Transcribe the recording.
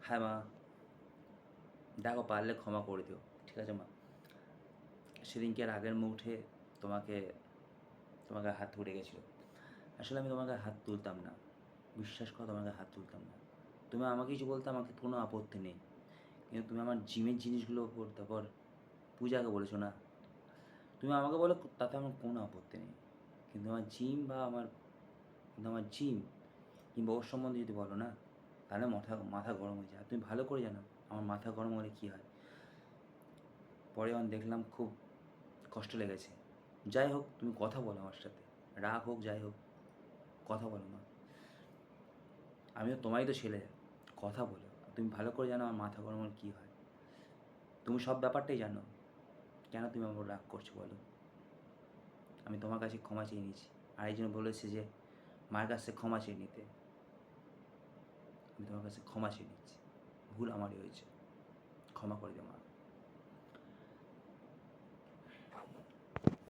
হ্যাঁ মা, দেখো পারলে ক্ষমা করে দিও, ঠিক আছে মা? সেদিনকে রাগের মুঠে তোমাকে তোমাকে হাত তুলে গেছিলো। আসলে আমি তোমাকে হাত তুলতাম না, বিশ্বাস করো, তোমাকে হাত তুলতাম না। তুমি আমাকে কিছু বলতে আমাকে কোনো আপত্তি নেই, কিন্তু তুমি আমার জিমের জিনিসগুলোর ওপর, তারপর পূজাকে বলেছো না, তুমি আমাকে বলো তাতে আমার কোনো আপত্তি নেই, কিন্তু আমার জিম বা আমার জিম কিংবা ওর সম্বন্ধে যদি বলো না, তাহলে মাথা মাথা গরম হয়ে যায়। আর তুমি ভালো করে জানো আমার মাথা গরম হলে কী হয়। পরে যখন দেখলাম খুব কষ্ট লেগেছে। যাই হোক, তুমি কথা বলো আমার সাথে, রাগ হোক যাই হোক, কথা বলো মা, আমিও তোমারই তো ছেলে, কথা বলো। তুমি ভালো করে জানো আমার মাথা গরম হলে কী হয়, তুমি সব ব্যাপারটাই জানো, কেন তুমি আমার উপর রাগ করছো বলো? আমি তোমার কাছে ক্ষমা চেয়ে নিয়েছি, আর এই জন্য বলেছে যে মায়ের কাছে ক্ষমা চেয়ে নিতে। আমি তোমার কাছে ক্ষমা চেয়ে নিচ্ছি, ভুল আমারই হয়েছে, ক্ষমা করে দিও মা।